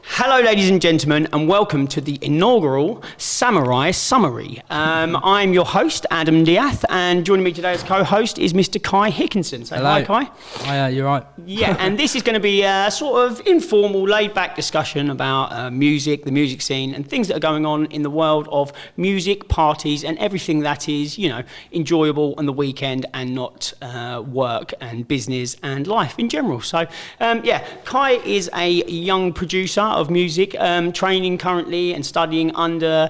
Hello, ladies and gentlemen, and welcome to the inaugural Samurai Summary. I'm your host, Adam Diath, and joining me today as co-host is Mr. Kai Hickinson. Say hi, Kai. Hi, you're right. Yeah, and this is going to be a sort of informal, laid-back discussion about music, the music scene, and things that are going on in the world of music, parties, and everything that is, enjoyable on the weekend and not work and business and life in general. So, Kai is a young producer of music, training currently and studying under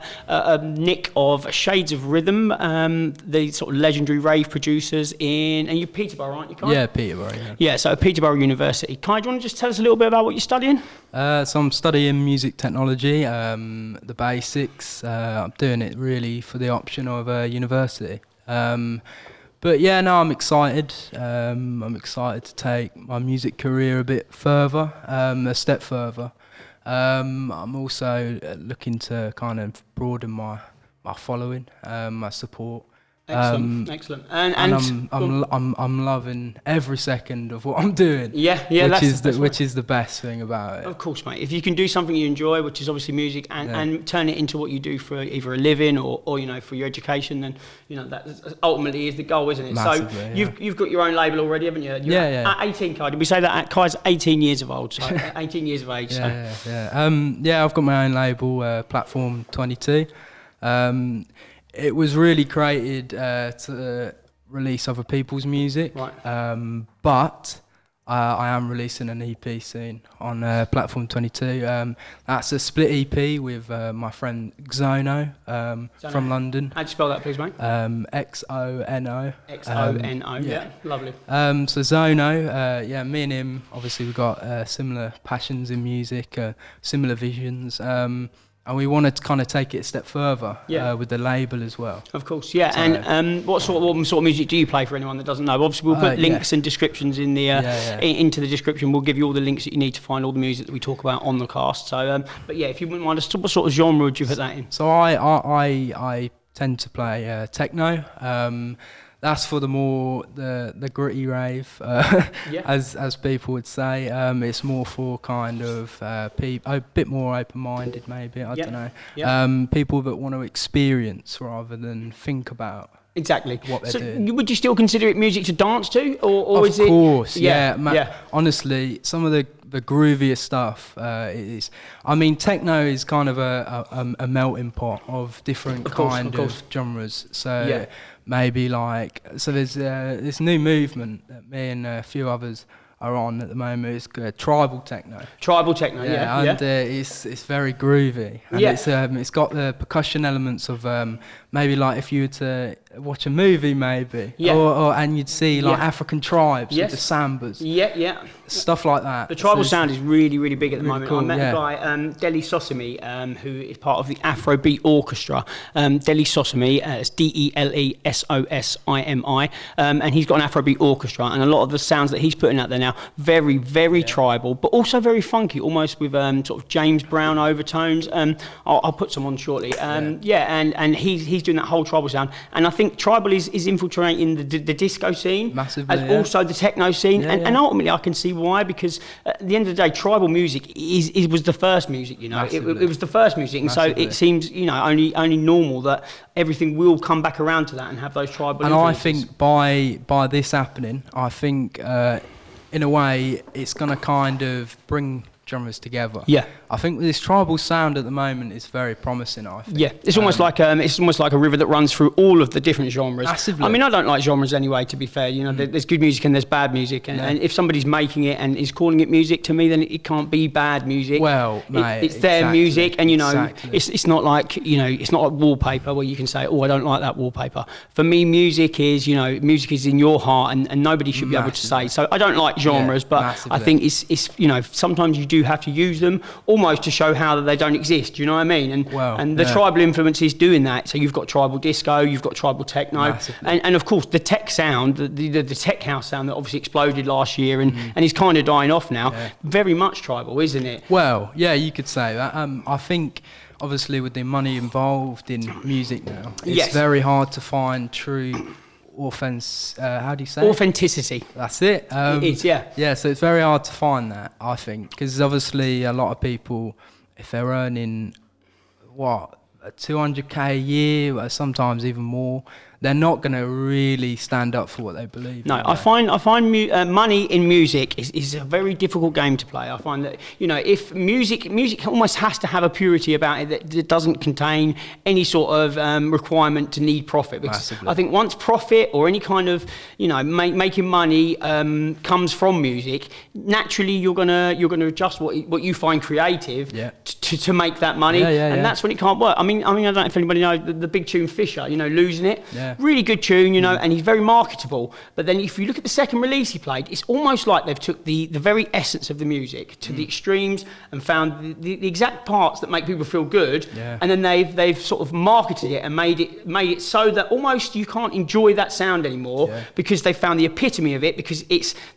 Nick of Shades of Rhythm, the sort of legendary rave producers and you're Peterborough, aren't you, Kai? Yeah, Peterborough, yeah. Yeah, so Peterborough University. Kai, do you want to just tell us a little bit about what you're studying? So I'm studying music technology, the basics. I'm doing it really for the option of a university. But yeah, no, I'm excited. I'm excited to take my music career a bit further, a step further. I'm also looking to kind of broaden my following, my support. Excellent. And I'm loving every second of what I'm doing. Yeah, which is the best thing about it. Of course, mate. If you can do something you enjoy, which is obviously music, and turn it into what you do for either a living or for your education, then that ultimately is the goal, isn't it? Massively, so you've got your own label already, haven't you? Yeah. At 18, Kai. Did we say that? Kai's 18 years of old, so 18 years of age. Yeah. I've got my own label, Platform 22. It was really created to release other people's music, right. But I am releasing an EP soon on Platform 22. That's a split EP with my friend Xono from London. How'd you spell that, please, mate? Xono. Xono, yeah, lovely. So Xono, me and him, obviously we've got similar passions in music, similar visions. And we wanted to kind of take it a step further with the label as well. Of course, yeah. So, and what sort of music do you play for anyone that doesn't know? Obviously, we'll put links and descriptions in the into the description. We'll give you all the links that you need to find all the music that we talk about on the cast. So, but yeah, if you wouldn't mind, what sort of genre would you put that in? So I tend to play techno. That's for the gritty rave, as people would say. It's more for kind of a bit more open-minded, maybe. I don't know. People that want to experience rather than think about. Exactly. What they're doing. Would you still consider it music to dance to, or is it? Of course, yeah. Honestly, some of the grooviest stuff is. I mean, techno is kind of a melting pot of different kind of genres. So. Maybe there's this new movement that me and a few others are on at the moment. It's tribal techno. Tribal techno, and it's very groovy. And it's got the percussion elements of maybe like if you were to watch a movie, maybe, and you'd see African tribes with the sambas, stuff like that. The tribal sound is really, really big at the moment. Cool, I met a guy, Deli Sosimi, who is part of the Afrobeat Orchestra. Deli Sosimi, it's Delesosimi, and he's got an Afrobeat Orchestra, and a lot of the sounds that he's putting out there now, very, very tribal, but also very funky, almost with sort of James Brown overtones. I'll put some on shortly. And he's doing that whole tribal sound, and I think tribal is infiltrating the disco scene massively, as also the techno scene, and ultimately I can see why, because at the end of the day, tribal music was the first music, it was the first music, and massively. So it seems only normal that everything will come back around to that and have those tribal influences. I think by this happening, I think in a way it's going to kind of bring genres together. Yeah. I think this tribal sound at the moment is very promising, I think. Yeah, it's almost like a river that runs through all of the different genres. Massively. I mean, I don't like genres anyway, to be fair. There's good music and there's bad music, and if somebody's making it and is calling it music, to me, then it can't be bad music. Well, mate, it's their music, and it's not like it's not like wallpaper where you can say, oh, I don't like that wallpaper. For me, music is in your heart, and nobody should be able to say. So I don't like genres, but massively. I think it's sometimes you do have to use them almost to show how they don't exist. Do you know what I mean? And the tribal influence is doing that. So you've got tribal disco, you've got tribal techno, and of course the tech sound, the tech house sound that obviously exploded last year and is kind of dying off now. Yeah. Very much tribal, isn't it? Well, yeah, you could say that. I think obviously with the money involved in music now, it's very hard to find true how do you say authenticity. That's it. It is, yeah. Yeah, so it's very hard to find that, I think, because obviously a lot of people, if they're earning, 200k a year, sometimes even more, they're not going to really stand up for what they believe. No, I find money in music is a very difficult game to play. I find that, if music almost has to have a purity about it that doesn't contain any sort of requirement to need profit. Because Massively. I think once profit or any kind of, making money comes from music, naturally you're gonna adjust what you find creative to make that money, and that's when it can't work. I mean, I don't know if anybody knows the big tune Fisher, Losing It. Yeah. Really good tune, and he's very marketable. But then if you look at the second release he played, it's almost like they've took the very essence of the music to the extremes and found the exact parts that make people feel good, and then they've sort of marketed it and made it so that almost you can't enjoy that sound anymore because they found the epitome of it, because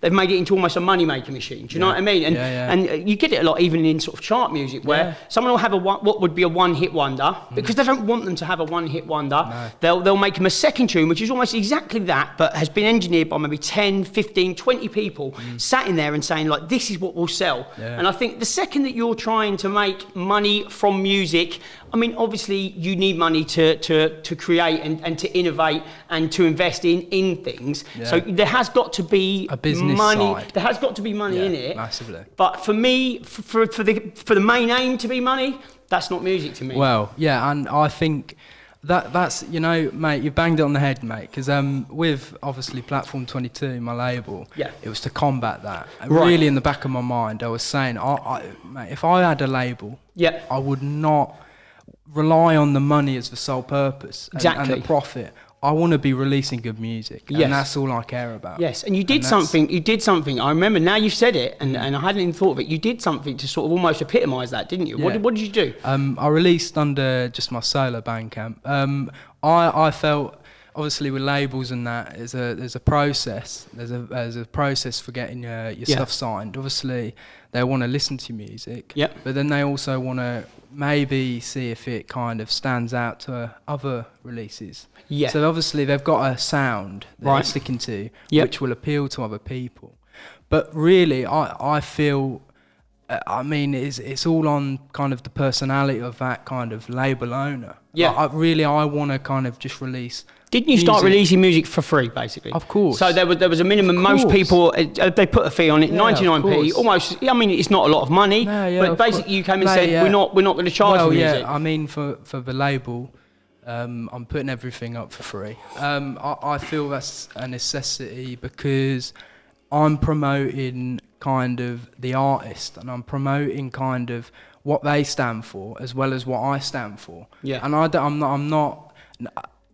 they've made it into almost a money-making machine. Do you know what I mean? And you get it a lot even in sort of chart music where someone will have what would be a one-hit wonder, because they don't want them to have a one-hit wonder. No. They'll make them a second tune, which is almost exactly that, but has been engineered by maybe 10, 15, 20 people sat in there and saying, like, this is what will sell. Yeah. And I think the second that you're trying to make money from music, I mean, obviously you need money to create and to innovate and to invest in things. Yeah. So there has got to be a business money. Side. There has got to be money in it. Massively. But for me, for the main aim to be money, that's not music to me. Well, yeah, and I think that's, mate, you banged it on the head, mate, because with obviously Platform 22, my label, it was to combat that. Right. Really in the back of my mind, I was saying, mate, if I had a label, I would not rely on the money as the sole purpose and the profit. I want to be releasing good music, and that's all I care about. Yes, and you did something. I remember now you've said it, and I hadn't even thought of it. You did something to sort of almost epitomise that, didn't you? Yeah. What did you do? I released under just my solo Bandcamp. I felt, obviously with labels and that, there's a process. There's a process for getting your stuff signed. Obviously, they want to listen to your music, but then they also want to maybe see if it kind of stands out to other releases. Yeah. So obviously they've got a sound that they're sticking to, which will appeal to other people. But really, I feel, I mean, it's all on kind of the personality of that kind of label owner. Yeah. I want to kind of just release. Didn't you start releasing music for free, basically? Of course. So there was a minimum. Most people, they put a fee on it, 99p. Almost. I mean, it's not a lot of money, but basically you came and said we're not going to charge for music. I mean, for the label, I'm putting everything up for free. I feel that's a necessity because I'm promoting kind of the artist, and I'm promoting kind of what they stand for as well as what I stand for. Yeah. And I'm not.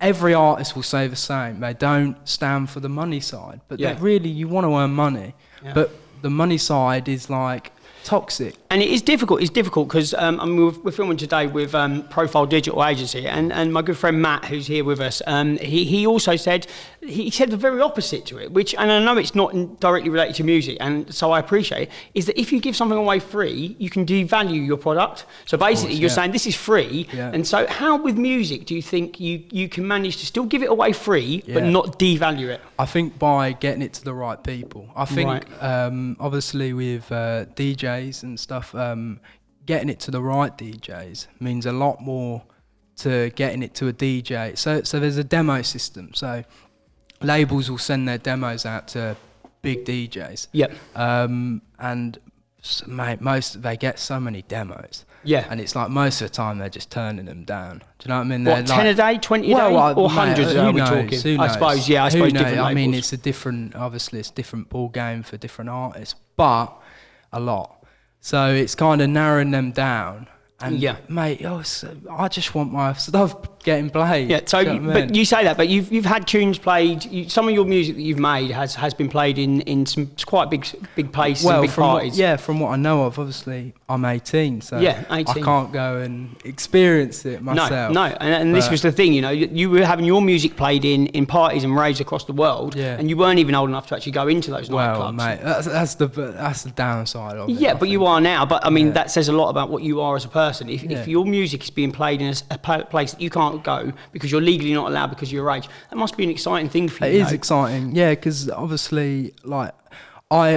Every artist will say the same. They don't stand for the money side, but really you want to earn money, but the money side is like toxic. And it is difficult. It's difficult because we're filming today with Profile Digital Agency, and my good friend Matt, who's here with us, he also said the very opposite to it, which, and I know it's not directly related to music, and so I appreciate it, is that if you give something away free, you can devalue your product. So basically, you're saying this is free, and so how with music do you think you can manage to still give it away free but not devalue it? I think by getting it to the right people. I think obviously with DJs and stuff, getting it to the right DJs means a lot more to getting it to a DJ. So there's a demo system. So labels will send their demos out to big DJs. Yep. And mate, they get so many demos. Yeah. And it's like most of the time they're just turning them down. Do you know what I mean? What, 10 a day, 20 a day, or hundreds are we talking? I suppose different labels. I mean, it's obviously it's a different ball game for different artists, but a lot. So it's kind of narrowing them down. And mate, I just want my stuff getting played. Yeah. So, but you say that, but you've had tunes played. Some of your music that you've made has been played in some quite big places, and big parties. From what I know of, obviously I'm 18, so 18. I can't go and experience it myself. No. And this was the thing, you were having your music played in parties and raves across the world, and you weren't even old enough to actually go into those nightclubs. Well, mate, that's the downside of it. Yeah, but you are now. But I mean, that says a lot about what you are as a person. person. If your music is being played in a place that you can't go because you're legally not allowed because of your age, that must be an exciting thing for you. It is exciting, yeah, because obviously, like, I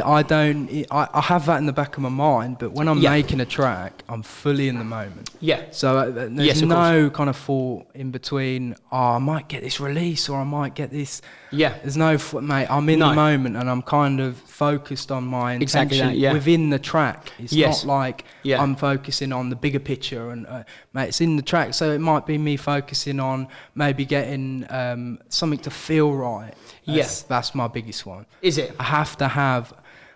have that in the back of my mind, but when I'm making a track, I'm fully in the moment. Yeah. So there's no kind of thought in between, I might get this release or I might get this. Yeah. There's no, mate, I'm in the moment and I'm kind of focused on my intention within the track. It's not like I'm focusing on the bigger picture and, mate, it's in the track. So it might be me focusing on maybe getting something to feel right. That's my biggest one. Is it? I have to have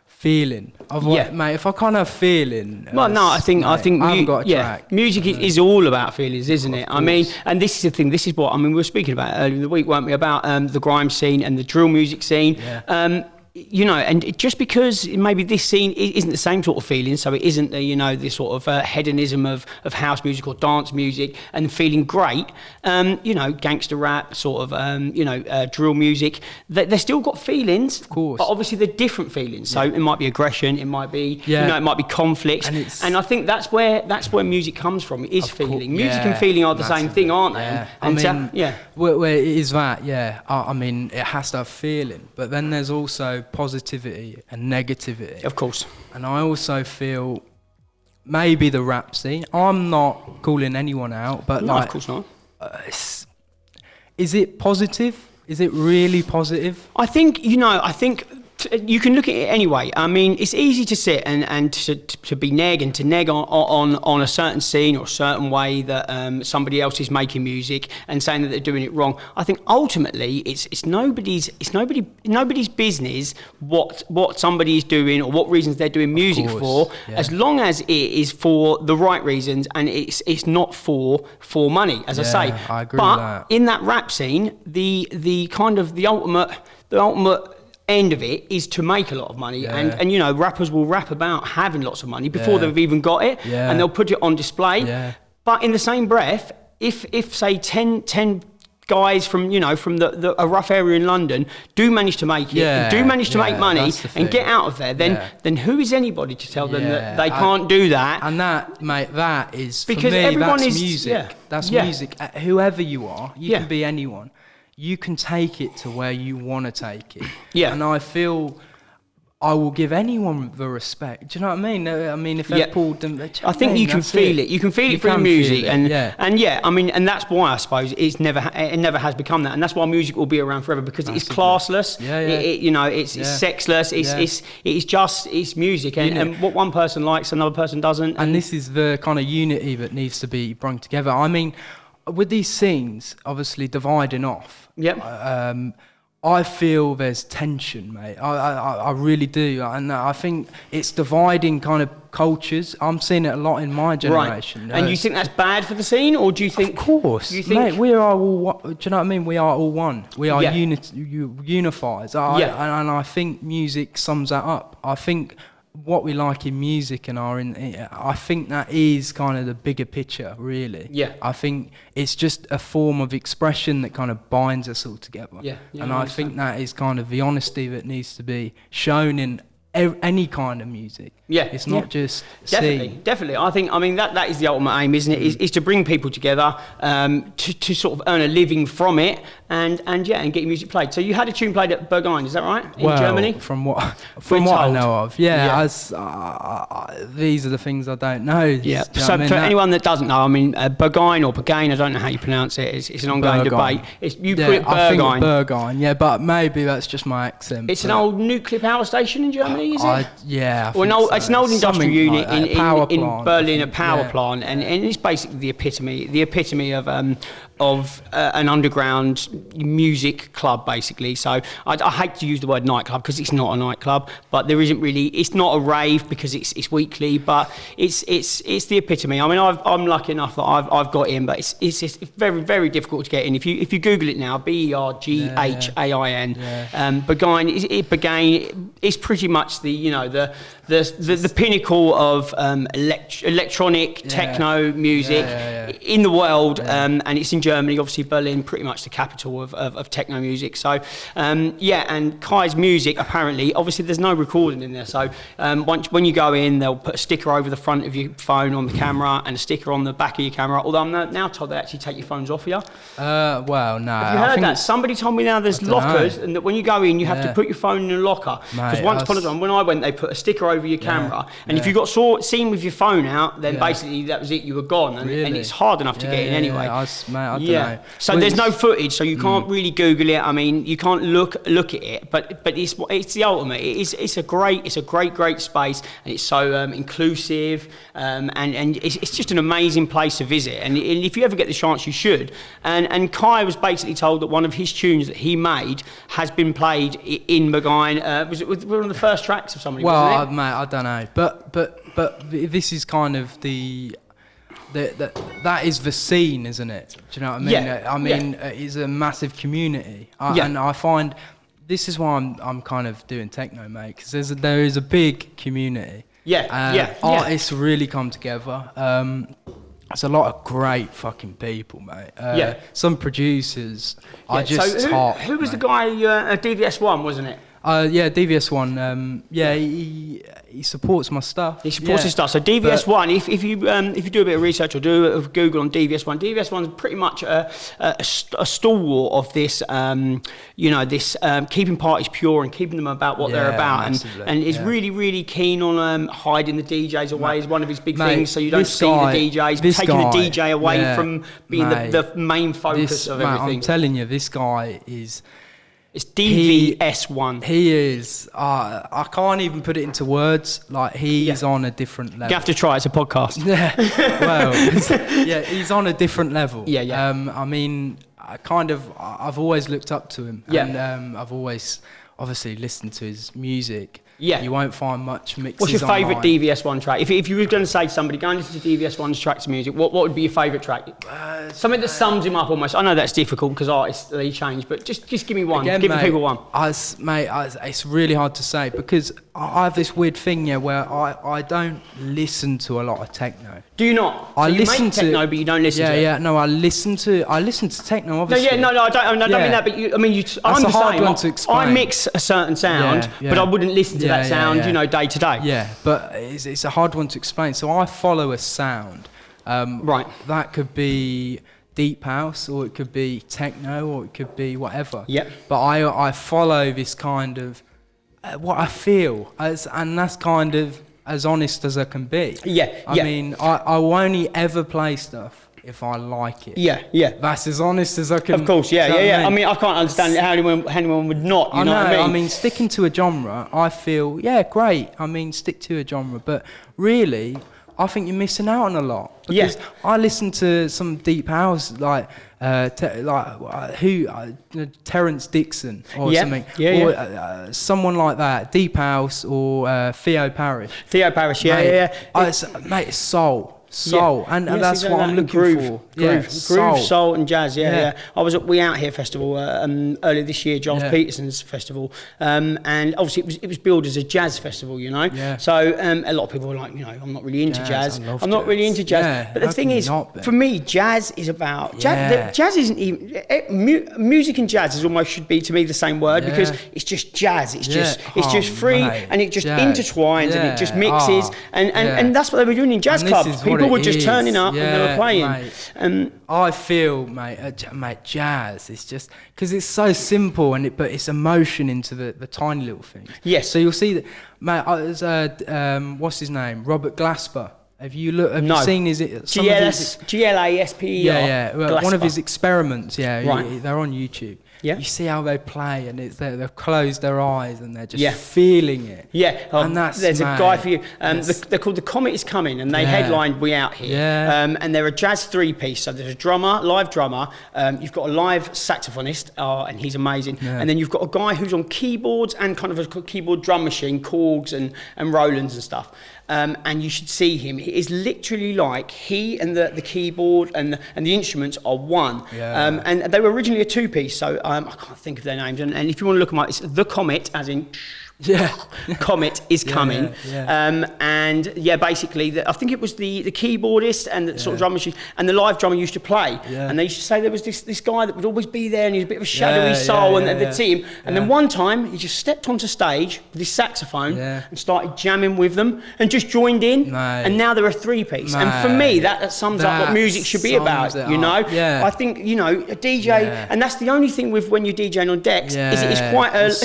feeling. Mate, if I can't have feeling, I haven't got a track. Music is all about feelings, isn't it? I mean, and this is the thing. This is what we were speaking about earlier in the week, weren't we? About the grime scene and the drill music scene. Yeah. You know, and just because maybe this scene isn't the same sort of feeling, so it isn't the, you know, this sort of hedonism of house music or dance music and feeling great, you know, gangster rap, sort of, you know, drill music, they've still got feelings, of course, but obviously they're different feelings. So it might be aggression, it might be, you know, it might be conflict, and I think that's where music comes from. It is feeling. Music and feeling are the same thing, aren't they? Yeah. Where it is that, I mean, it has to have feeling, but then there's also positivity and negativity, of course. And I also feel maybe the rap scene, I'm not calling anyone out, but no, like, of course not. Is it positive? Is it really positive? I think, you know, you can look at it anyway. I mean, it's easy to sit and to be neg and to neg on a certain scene or a certain way that somebody else is making music and saying that they're doing it wrong. I think ultimately it's nobody's business what somebody is doing or what reasons they're doing music for, as long as it is for the right reasons and it's not for money, as I say. I agree with that. In that rap scene, the kind of the ultimate end of it is to make a lot of money, and you know, rappers will rap about having lots of money before they've even got it, and they'll put it on display. But in the same breath, if say 10 guys from, you know, from a rough area in London do manage to make it, and do manage to make money and get out of there, then who is anybody to tell them that they can't do that? And that, mate, that is, because for me, everyone that's is music. That's music. Whoever you are, you can be anyone. You can take it to where you want to take it. Yeah. And I feel I will give anyone the respect. Do you know what I mean? I mean, if they've pulled them... I think you can feel it. You can feel it through music. I mean, and that's why I suppose it never has become that. And that's why music will be around forever, because it's classless. You know, it's sexless. It's music. And what one person likes, another person doesn't. And this is the kind of unity that needs to be brought together. I mean, with these scenes, obviously dividing off, I feel there's tension, mate. I really do, and I think it's dividing kind of cultures. I'm seeing it a lot in my generation. Right. And you think that's bad for the scene, or do you think? Of course, mate. We are all. Do you know what I mean? We are all one. We are unified. And I think music sums that up. I think what we like in music and I think that is kind of the bigger picture, really. Yeah. I think it's just a form of expression that kind of binds us all together. And I think that is kind of the honesty that needs to be shown in any kind of music. It's not just definitely. I mean that is the ultimate aim, isn't it? Is to bring people together, to sort of earn a living from it, and get your music played. So you had a tune played at Berghain, is that right? In Germany? From what I know of, these are the things I don't know. Yeah. So for anyone that doesn't know, I mean, Berghain or Berghain, I don't know how you pronounce it. It's an ongoing debate. You put it Berghain. I think Berghain, but maybe that's just my accent. It's an old nuclear power station in Germany, is it? It's an old industrial unit in Berlin, a power plant, and it's basically the epitome of an underground music club, basically. So I hate to use the word nightclub because it's not a nightclub, but there isn't really. It's not a rave because it's weekly, but it's the epitome. I mean, I'm lucky enough that I've got in, but it's very, very difficult to get in. If you Google it now, Berghain, Berghain is pretty much the pinnacle of electronic techno music in the world, and it's in Germany, obviously Berlin, pretty much the capital of techno music. So and Kai's music, apparently, obviously there's no recording in there. So when you go in, they'll put a sticker over the front of your phone on the camera and a sticker on the back of your camera. Although I'm now told they actually take your phones off you. Well, no. Have you heard that? Somebody told me now there's lockers, and that when you go in, you have to put your phone in a locker. Because once upon a time, when I went, they put a sticker over your camera, and if you got seen with your phone out, then basically that was it. You were gone, and it's hard enough to get in anyway. I don't know. So there's no footage, so you can't really Google it. I mean, you can't look at it, but it's the ultimate. It's a great space, and it's so inclusive, and it's just an amazing place to visit. And if you ever get the chance, you should. And Kai was basically told that one of his tunes that he made has been played in Berghain. Was it one of the first tracks of somebody? Well, mate, I don't know, but this is kind of that is the scene, isn't it? Do you know what I mean? I mean, it's a massive community, and I find this is why I'm kind of doing techno, mate, because there is a big community. Artists really come together. There's a lot of great fucking people, mate. Some producers are just top. Who was the guy? DVS1, wasn't it? DVS1. He supports my stuff. He supports his stuff. So DVS1, if you do a bit of research or do a Google on DVS1, DVS1 is pretty much a stalwart of this, this keeping parties pure and keeping them about what they're about, and is really keen on hiding the DJs away is one of his big things. So you don't see the DJs, taking the DJ away from being the main focus of everything. I'm telling you, this guy is. It's DVS1. He is. I can't even put it into words. Like he's on a different level. You have to try. It's a podcast. He's on a different level. I mean, I've always looked up to him, and I've always obviously listened to his music. You won't find much mixes. What's your favourite DVS1 track? If you were going to say to somebody, go and listen to DVS1's tracks of music, what would be your favourite track? Something that sums him up almost. I know that's difficult because artists, they change, but just give me one. Give the people one. It's really hard to say because I have this weird thing where I don't listen to a lot of techno. Do you not? So you make techno, but you don't listen to it? No, I listen to techno, obviously. I don't mean that, but I'm the same. One to explain. I mix a certain sound, but I wouldn't listen to that sound, day to day. Yeah, but it's a hard one to explain. So I follow a sound. Right. That could be deep house, or it could be techno, or it could be whatever. Yeah. But I follow this kind of what I feel, and that's kind of as honest as I can be. I mean, I will only ever play stuff if I like it. That's as honest as I can. Of course, I mean, I can't understand how anyone would not. You know what I mean? I mean, sticking to a genre, I feel, great. I mean, stick to a genre, but really, I think you're missing out on a lot. Because I listen to some deep house, like Terrence Dixon or something, or someone like that, deep house, or Theo Parrish. Mate, it's soul. And that's what I'm looking for. Groove, soul and jazz. I was at We Out Here festival earlier this year, Giles Peterson's festival, and obviously it was billed as a jazz festival, So a lot of people were like, I'm not really into jazz. I'm not really into jazz. But the thing is, for me, jazz is about jazz isn't even music and jazz is almost should be to me the same word because it's just jazz. It's just free and it just intertwines and it just mixes and that's what they were doing in jazz clubs. People were just turning up and they were playing. I feel, mate, jazz is just because it's so simple but it's emotion into the tiny little things. Yes. So you'll see that, mate. What's his name? Robert Glasper. Have you seen his GLASPER? Well, one of his experiments. They're on YouTube. Yeah. You see how they play, and they've closed their eyes, and they're just feeling it. And there's a guy for you. They're called The Comet Is Coming, and they headlined We Out Here. And they're a jazz three-piece. So there's a drummer, live drummer. You've got a live saxophonist, and he's amazing. And then you've got a guy who's on keyboards and kind of a keyboard drum machine, Korgs and Rolands and stuff. And you should see him. He is literally like he and the keyboard and the instruments are one. And they were originally a two-piece, so I can't think of their names. And if you want to look them up, it's The Comet, as in Yeah, Comet is coming, yeah. And basically, I think it was the keyboardist and the sort of drum machine and the live drummer used to play, and they used to say there was this guy that would always be there, and he was a bit of a shadowy soul, and the team. And then one time he just stepped onto stage with his saxophone and started jamming with them, and just joined in, and now they're a three-piece. And for me, that sums up what music should be about. You know, I think a DJ, and that's the only thing with when you're DJing on decks is it's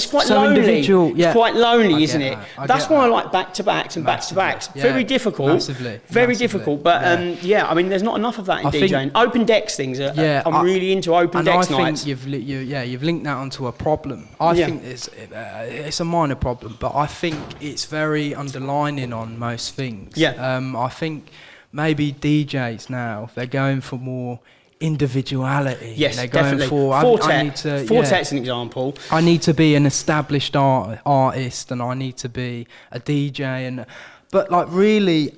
quite so lonely. Quite lonely, isn't it? That's why I like back-to-backs and back-to-backs. Very difficult. Massively. Very difficult. But I mean, there's not enough of that in DJing. Open decks things. I'm really into open decks nights. I think you've linked that onto a problem. I think it's a minor problem, but I think it's very underlining on most things. I think maybe DJs now, they're going for more individuality. Yes, they're going definitely. For Fortet's an example. I need to be an established artist, and I need to be a DJ, but like really,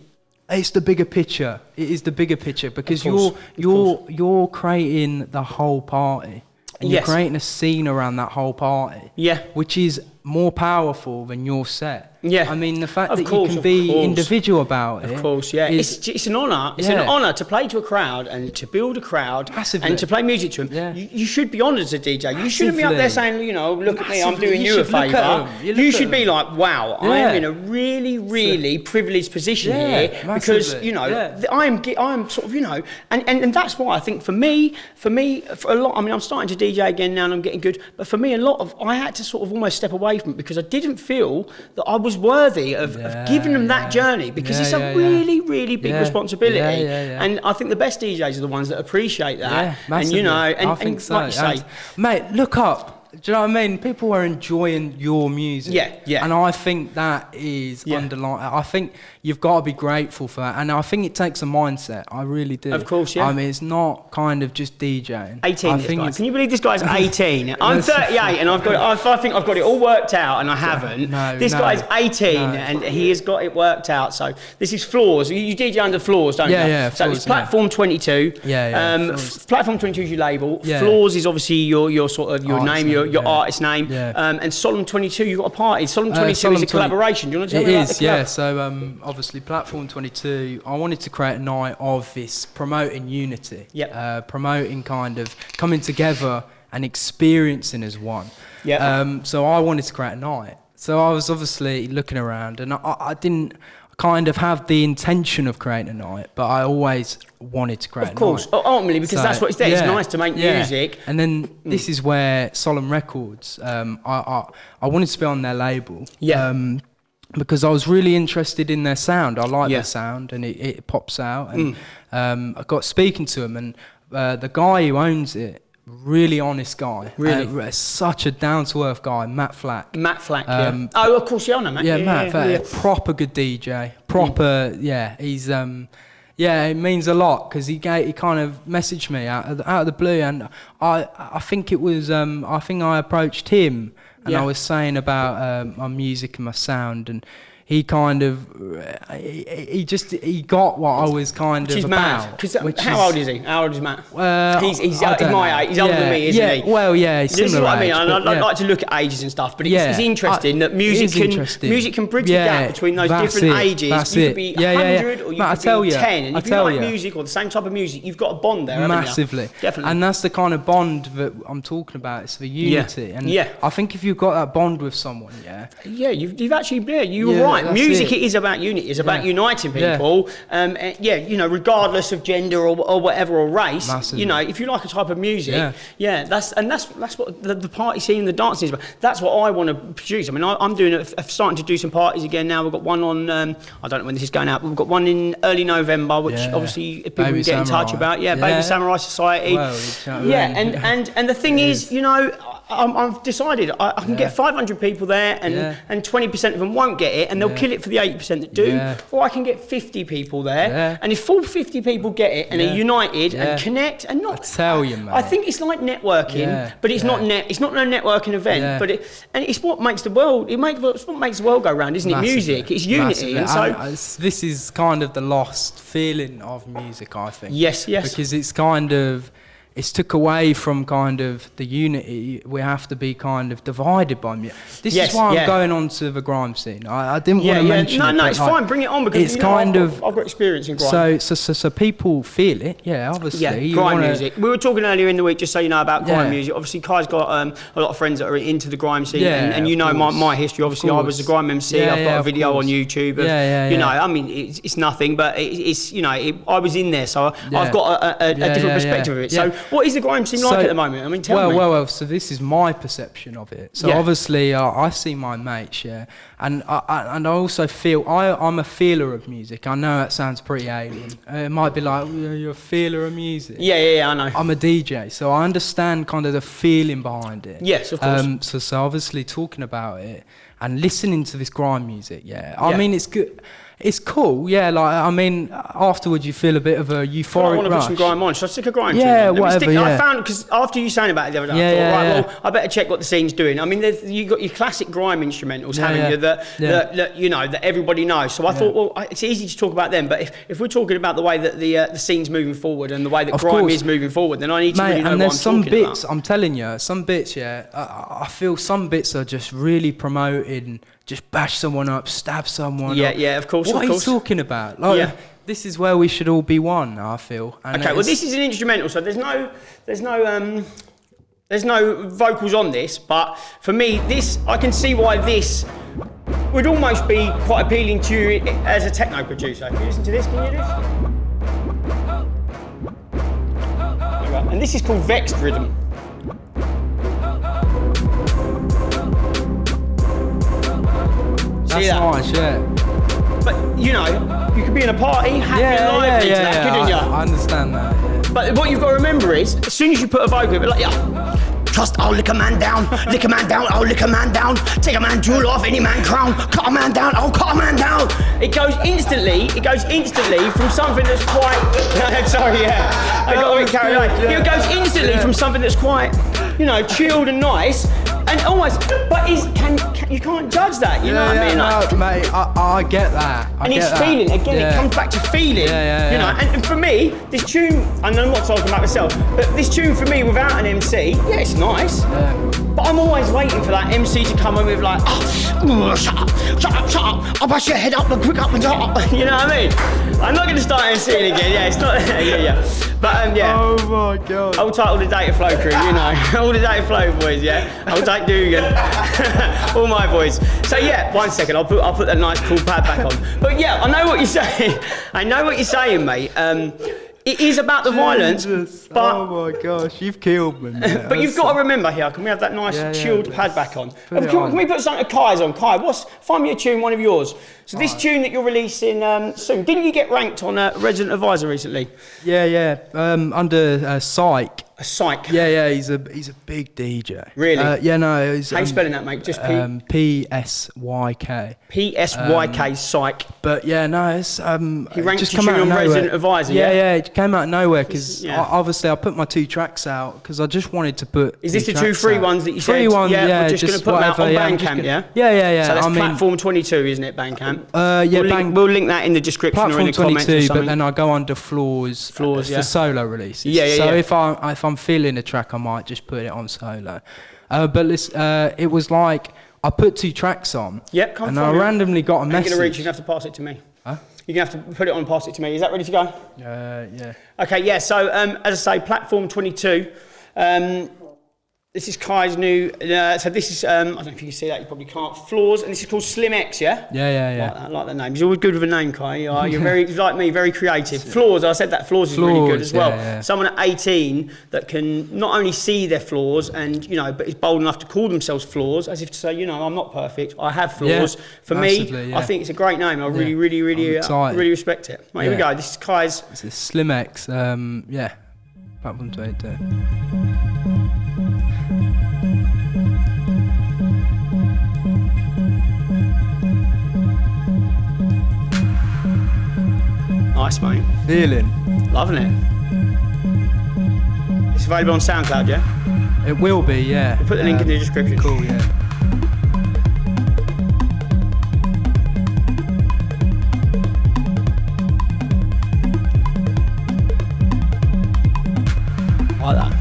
it's the bigger picture. It is the bigger picture because you're creating the whole party, and you're creating a scene around that whole party. Which is more powerful than your set. I mean, the fact that you can be individual about it. Of course, it's an honour. It's an honour to play to a crowd and to build a crowd and to play music to them. You should be honoured as a DJ. You shouldn't be up there saying, look at me, I'm doing you a favour. You should be like, wow, I am in a really, really privileged position here because, I am sort of, and that's why I think for me, for a lot, I mean, I'm starting to DJ again now and I'm getting good, but for me, I had to sort of almost step away from it because I didn't feel that I was worthy of giving them that journey because it's a really, really big responsibility. And I think the best DJs are the ones that appreciate that. And I think so. Like you say, mate, look up. Do you know what I mean? People are enjoying your music. And I think that is underlying. I think you've got to be grateful for that. And I think it takes a mindset. I really do. Of course, I mean, it's not kind of just DJing. 18, this guy. Can you believe this guy's 18? I'm 38 and I think I've got it all worked out and I haven't. This guy's 18 and he has got it worked out. So this is Flaws. You DJ under Flaws, don't you? So it's Platform 22. Platform 22 is your label. Flaws is obviously your sort of your name, your artist name. And Solemn 22, you've got a party. Solemn 22 is a collaboration. Do you want to tell me about the collab? So obviously Platform 22, I wanted to create a night of this promoting unity. Promoting kind of coming together and experiencing as one. So I wanted to create a night. So I was obviously looking around and I didn't kind of have the intention of creating a night, but I always wanted to create a night. Of course, ultimately, because that's what it's there. It's nice to make music. And then this is where Solemn Records, I wanted to be on their label. Because I was really interested in their sound. I like their sound and it pops out. And I got speaking to them and the guy who owns it, really honest guy. Really? Such a down-to-earth guy, Matt Flack. Of course, I know Matt. Matt Flack. Proper good DJ. He's... it means a lot because he kind of messaged me out of the blue, and I think it was I think I approached him and I was saying about my music and my sound, and he kind of he got what I was kind of about. How old is he? How old is Matt? He's my age. He's older than me, isn't he? Well, he's similar. This is what I mean. I like to look at ages and stuff, but it's interesting that music can bridge the gap between those different ages. You could be 100 or you could be 10, and if you like music or the same type of music, you've got a bond there. Massively, definitely. And that's the kind of bond that I'm talking about. It's the unity, and I think if you've got that bond with someone, you've actually you were right. Music is about unity. It's about uniting people. Regardless of gender or whatever or race. Massively. If you like a type of music, that's what the party scene and the dancing is about. That's what I want to produce. I mean, I'm starting to do some parties again now. We've got one on. I don't know when this is going out, but we've got one in early November, which obviously people can get in touch about. Baby Samurai Society. And the thing is, I've decided I can get 500 people there, and 20% of them won't get it, and they'll kill it for the 80% that do. Or I can get 50 people there, and if all 50 people get it and are united and connect and not. I tell you, man. I think it's like networking, but it's not It's not a networking event, but it's what makes the world. It's what makes the world go round, isn't it? Music. It's unity, and so this is kind of the lost feeling of music, I think. Yes. Because it's kind of. it's took away from kind of the unity. We have to be kind of divided by music. This is why I'm going on to the grime scene. I didn't want to mention it. No, it's fine. Bring it on because it's I've got experience in grime. So people feel it. Yeah, obviously. Yeah, grime music. We were talking earlier in the week, just so you know, about grime music. Obviously, Kai's got a lot of friends that are into the grime scene, and you know my history. Obviously, I was a grime MC. I've got a video on YouTube. You know, I mean, it's nothing, but it's you know, I was in there, so I've got a different perspective of it. So, what is the grime scene like at the moment? I mean, tell me. Well, so this is my perception of it. So obviously, I see my mates, and I also feel I'm a feeler of music. I know that sounds pretty alien. It might be like, you're a feeler of music. Yeah, I know. I'm a DJ, so I understand kind of the feeling behind it. Yes, of course. So obviously talking about it and listening to this grime music, I mean, it's good. It's cool, like, I mean, afterwards you feel a bit of a euphoric rush. I want to put some grime on. Should I stick a grime tune on? Whatever, I found, because after you saying about it the other day, I thought, well, I better check what the scene's doing. I mean, you got your classic grime instrumentals, haven't you, that you know, that everybody knows. So I thought, well, it's easy to talk about them, but if we're talking about the way that the scene's moving forward and the way that grime is moving forward, then I need to really know what I'm talking about. And there's some bits, I'm telling you, some bits, I feel some bits are just really promoting, just bash someone up, stab someone up. Yeah, of course. What are you talking about? Like, this is where we should all be one, I feel. And okay, well, this is an instrumental, so there's no vocals on this, but for me, I can see why this would almost be quite appealing to you as a techno producer. Can you listen to this? Can you do this? Okay. And this is called Vexed Rhythm. That's nice, But, you know, you could be in a party, happy and lively to that, couldn't you? I understand that, But what you've got to remember is, as soon as you put a vocal, it's like, trust, I'll lick a man down, I'll lick a man down, take a man jewel off any man crown, cut a man down, I'll cut a man down. It goes instantly from something that's quite, I got a bit carried away. It goes instantly from something that's quite, you know, chilled and nice, and almost, but you can't judge that, you know what I mean? No, mate, I get that. Feeling, again, it comes back to feeling, you know, and for me, this tune, and I'm not talking about myself, but this tune for me without an MC, it's nice, but I'm always waiting for that MC to come in with like, shut up, I'll bash your head up and quick up and up, you know what I mean? I'm not going to start MCing again, it's not, but Oh my God. Hold tight, all the Data Flow crew, you know, all the Data Flow boys, Hold tight, Dugan, all my boys. So 1 second, I'll put that nice cool pad back on. But I know what you're saying. I know what you're saying, mate. It is about the violence, but... Oh my gosh, you've killed me, man. But you've got to remember here, can we have that nice chilled pad back on? Can we put something of Kai's on? Kai, find me a tune, one of yours. So this tune that you're releasing soon, didn't you get ranked on Resident Advisor recently? Under Psych. A Psych? Yeah, he's a big DJ. Really? How you spelling that, mate? Just P-S-Y-K. P-S-Y-K, Psych. But it's... he ranked just come out on Resident Advisor, it came out of nowhere, because obviously I put my 2 tracks out, because I just wanted to put... Is this the 2 free ones that you said? Free ones, we're just going to put them out on Bandcamp, Yeah. So that's Platform 22, isn't it, Bandcamp? We'll link that in the description or in the comments or something. But then I go under Flaws for solo releases. So if I'm feeling a track, I might just put it on solo. But it was like I put 2 tracks on. And I randomly got a message. You're going to reach. You're going to have to pass it to me. Huh? You're going to have to put it on and pass it to me. Is that ready to go? Yeah. Okay. So as I say, Platform 22. This is Kai's new, so this is, I don't know if you can see that, you probably can't, Flaws, and this is called Slim X, Yeah. I like that name. He's always good with a name, Kai. You're very, like me, very creative. Flaws, I said that, Flaws is really good as well. Yeah. Someone at 18 that can not only see their flaws and, you know, but is bold enough to call themselves Flaws, as if to say, you know, I'm not perfect, I have flaws. For me, I think it's a great name. I really respect it. Right, here we go. This is Kai's. This is Slim X, Platform 22. Nice, mate. Feeling. Loving it. It's available on SoundCloud, yeah? It will be, yeah. We'll put the link in the description. Cool, yeah. Like that.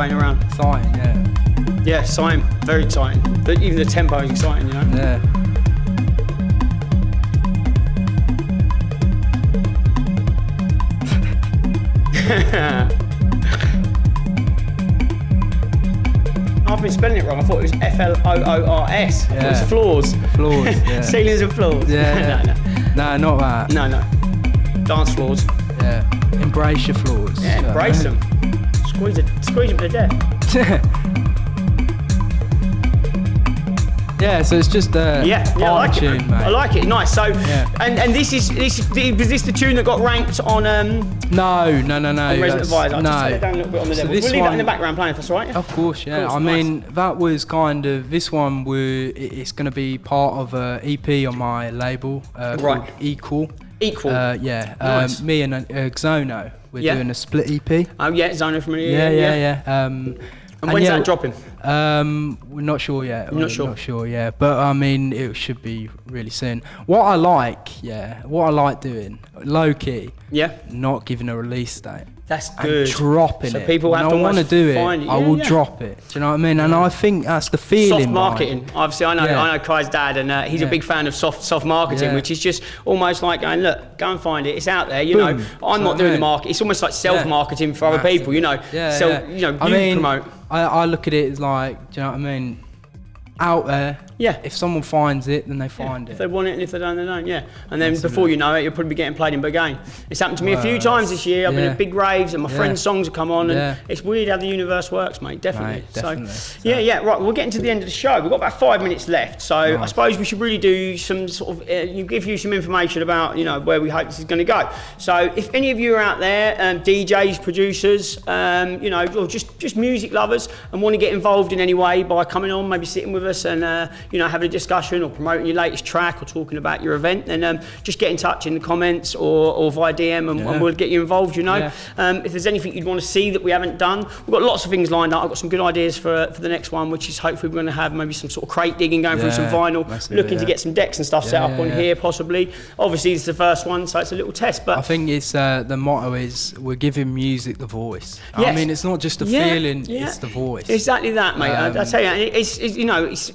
playing around. Exciting, yeah. Yeah, exciting, very exciting. Even the tempo is exciting, you know. Yeah. I've been spelling it wrong. I thought it was Floors. Yeah. It was Flaws. Flaws, yeah. Ceilings and floors. Yeah. No, No, not that. no. Dance floors. Yeah. Embrace your flaws. Yeah, embrace them. Squeeze them to death. Yeah, so it's just a I like tune, it, mate. I like it. Nice. So, Yeah. and this was this the tune that got ranked on No. Resident Advisor? No. Just turn it down a little bit on the level. this We'll leave that in one- the background playing if that's all right. Of course, yeah. Of course, I nice. mean, that was kind of, this one it's going to be part of a EP on my label called Right. Equal. Equal. Yeah. Nice. Me and Xono, we're Yeah. doing a split EP. Oh yeah, Zono from Yeah. And when's that dropping? We're not sure yet. Not sure. Not sure, yeah. But I mean, it should be really soon. What I like doing, low key, Yeah. not giving a release date. That's And good. dropping So it. people have when to I want to almost do it, find it. I Yeah, will yeah. drop it. Do you know what I mean? And I think that's the feeling. Soft marketing. behind it. Obviously, I know Kai's dad, and he's a Yeah. big fan of soft marketing, Yeah. which is just almost like going, look, go and find it. It's out there. You know, Boom. I'm not doing the market. It's almost like self-marketing for other people. You know, you promote. I look at it as like, do you know what I mean? Out there. Yeah. If someone finds it, then they find If it. they want it, and if they don't, they don't. Yeah. And then before you know it, you'll probably be getting played in Berghain. It's happened to me a few times this year. I've been at big raves, and my friends' songs have come on, and it's weird how the universe works, mate. Definitely. Definitely. So, yeah. Right. We're getting to the end of the show. We've got about 5 minutes left, so I suppose we should really do some sort of give you some information about where we hope this is going to go. So, if any of you are out there, DJs, producers, or just music lovers, and want to get involved in any way by coming on, maybe sitting with us and having a discussion or promoting your latest track or talking about your event, then just get in touch in the comments or via DM and we'll get you involved. If there's anything you'd want to see that we haven't done, we've got lots of things lined up. I've got some good ideas for the next one, which is hopefully we're going to have maybe some sort of crate digging, going through some vinyl, looking to get some decks and stuff set up on here possibly. Obviously it's the first one, so it's a little test, but I think it's the motto is we're giving music the voice. Yes. I mean, it's not just a feeling, it's the voice. Exactly that, mate. I tell you, it's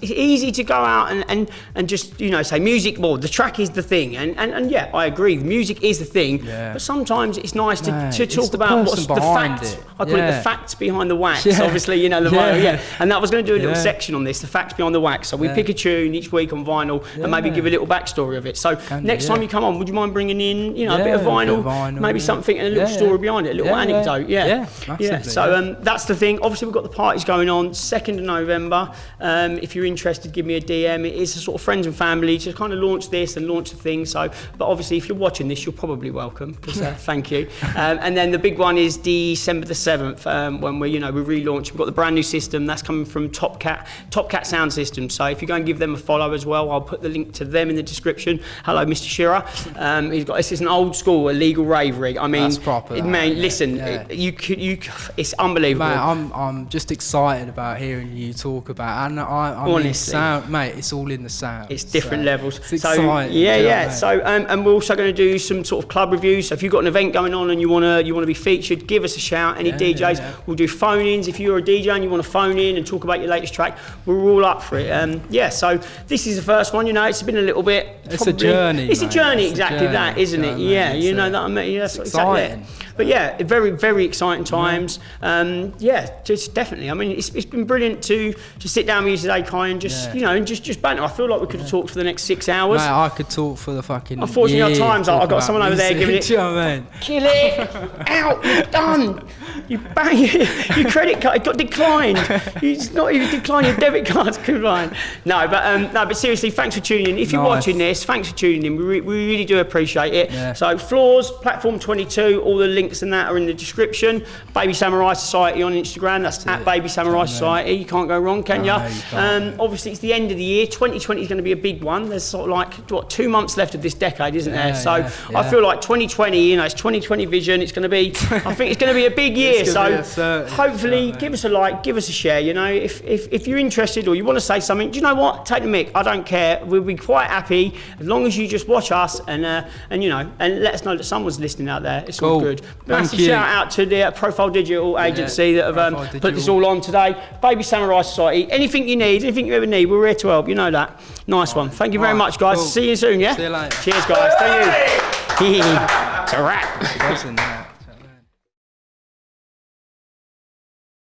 easy to go out and just say music. Well, the track is the thing, and yeah, I agree. Music is the thing, but sometimes it's nice to talk about what's the facts. I call it the facts behind the wax. Obviously, the vinyl. And I was going to do a little section on this, the facts behind the wax. So we pick a tune each week on vinyl and maybe give a little backstory of it. So next time you come on, would you mind bringing in a bit of vinyl, maybe something and a little story behind it, a little anecdote? Yeah. So that's the thing. Obviously, we've got the parties going on 2nd of November. If you're interested, give me a DM. It is a sort of friends and family to kind of launch this and launch the thing. So, but obviously, if you're watching this, you're probably welcome. Thank you. And then the big one is December the 7th, when we relaunch. We've got the brand new system that's coming from Top Cat Sound System. So if you go and give them a follow as well, I'll put the link to them in the description. Hello, Mr. Shearer. This is an old school illegal rave rig. I mean, that's proper. Listen, it's unbelievable. Mate, I'm just excited about hearing you talk about, and I mean, sound, mate. It's all in the sound. It's different levels. It's exciting. Yeah. So, and we're also going to do some sort of club reviews. So if you've got an event going on and you want to be featured, give us a shout. Any DJs, we'll do phone-ins. If you're a DJ and you want to phone in and talk about your latest track, we're all up for it. So this is the first one. It's been a little bit. It's a journey. It's a journey, exactly that, isn't it? Yeah, you know that I mean. That's exactly it. But yeah, very, very exciting times. Just definitely. I mean, it's been brilliant to sit down with you today, Kai, and just banter. I feel like we could have talked for the next 6 hours. Mate, I could talk for the fucking. Unfortunately, at times I've got someone over there giving it. Do you know what I mean? Kill it out. You're done. You bang your credit card. It got declined. It's not even declined. Your debit card's declined. No, but seriously, thanks for tuning in. If you're watching this, thanks for tuning in. We really do appreciate it. Yeah. So Flaws, Platform 22, all the links and that are in the description. Baby Samurai Society on Instagram. That's at Baby Samurai Society. You can't go wrong, can you? Obviously, it's the the end of the year. 2020 is going to be a big one. There's sort of like, what, 2 months left of this decade, isn't there? So I feel like 2020, you know, it's 2020 vision. It's going to be, I think it's going to be a big year. So hopefully give us a like, give us a share. You know, if you're interested or you want to say something, do you know what? Take the mic. I don't care. We'll be quite happy as long as you just watch us and you know, and let us know that someone's listening out there. It's all good. Massive shout out to the Profile Digital agency that have put this all on today. Baby Samurai Society. Anything you need, anything you ever need, we're here to help. You know that. Nice one. Thank you very much, guys. See you soon. Yeah. See you later. Cheers, guys. Thank you. It's a wrap.